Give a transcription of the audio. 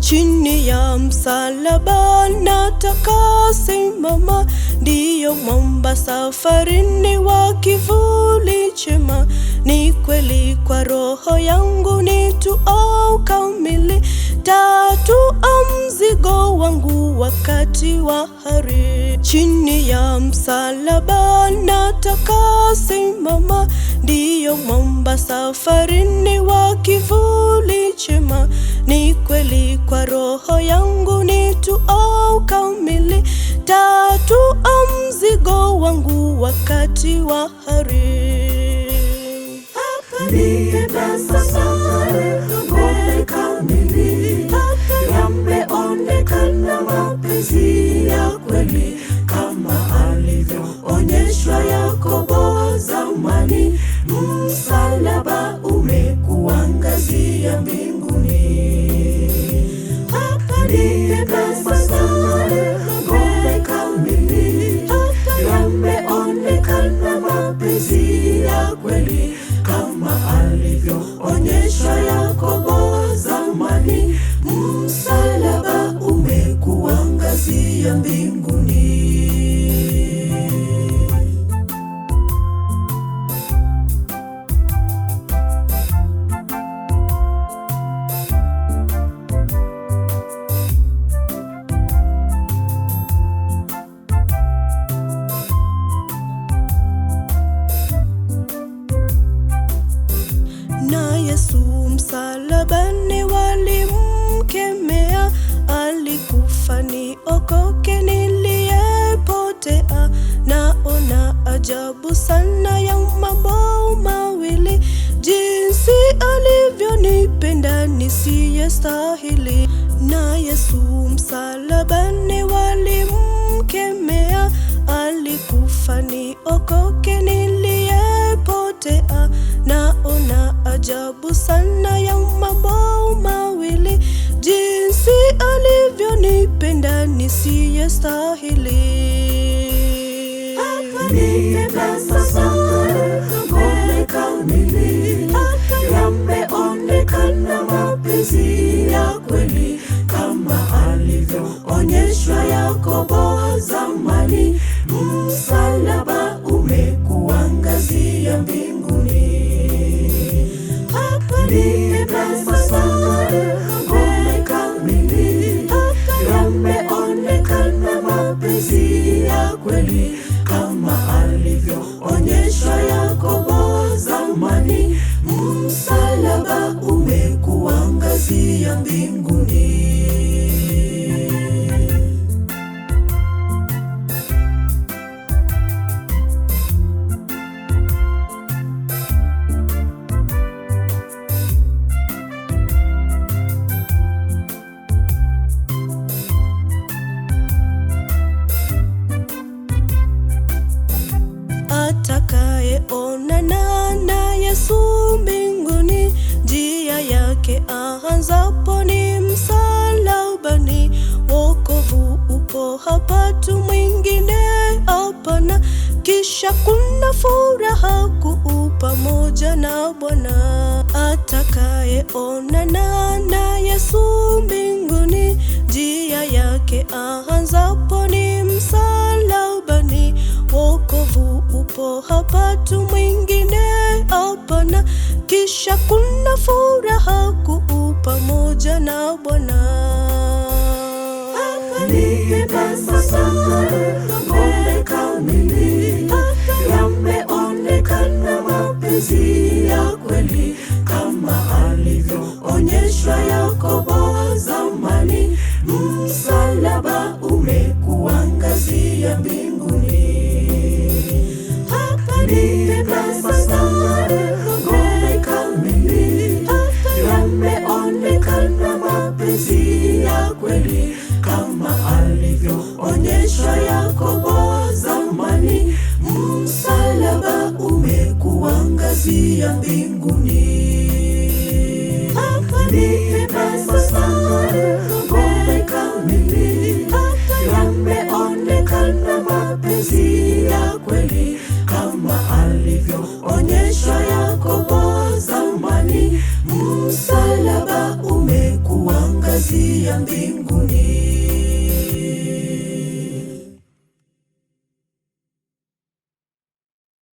Chini ya msalaba nataka simama, ndiyo mwamba safarini wa kivuli chema. Ni kweli kwa roho yangu nituo kamili, tatua mzigo wangu wakati wa hari. Chini ya msalaba nataka simama, ndiyo mwamba safarini wa kivuli chema. Ni kweli kwa roho yangu nituo kamili, tatua mzigo wangu wakati wa hari. Ngome kamili, yameonekana mapenzi ya kweli, kama alivyoonyeshwa Yakobo zamani. Msalaba umekuangazia mbinguni. Ngome kamili, yameonekana mapenzi ya kweli, kama alivyoonyeshwa Yakobo zamani. Msalaba umekuangazia mbinguni. Na Yesu msalabani walimkemea, alikufa niokoke niliyepotea. Naona ajabu sana ya mambo mawili, jinsi alivyonipenda nisiyestahili. Na Yesu msalabani walimkemea, alikufa niokoke niliyepotea. Naona ajabu sana ya mambo mawili, jinsi alivyonipenda nisiyestahili. Ngome kamili, yameonekana mapenzi ya kweli, kama alivyoonyeshwa Yakobo zamani. Msalaba umekuangazia mbinguni. Ngome kamili, yameonekana mapenzi ya kweli, kama alivyoonyeshwa Yakobo zamani. Msalaba umekuangazia mbinguni. Atakayeonana na Yesu mbinguni, njia yake aanzapo ni msalabani. Wokovu upo hapa, tu mwingine hapana. Kisha kuna furaha kuu pamoja na Bwana. Atakayeonana na Yesu mbinguni, njia yake aanzapo ni msalabani. Wokovu upo hapa, tu mwingine hapana. Kisha kuna furaha kuu pamoja na Bwana. Ngome kamili, yameonekana mapenzi ya kweli, kama alivyoonyeshwa Yakobo zamani. Msalaba umekuangazia mbinguni. Ngome kamili, yameonekana mapenzi ya kweli, kama alivyoonyeshwa Yakobo zamani. Msalaba umekuangazia mbinguni. Ngome kamili, yameonekana mapenzi ya kweli, kama alivyoonyeshwa Yakobo zamani. Msalaba umekuangazia mapenzi ya mbinguni.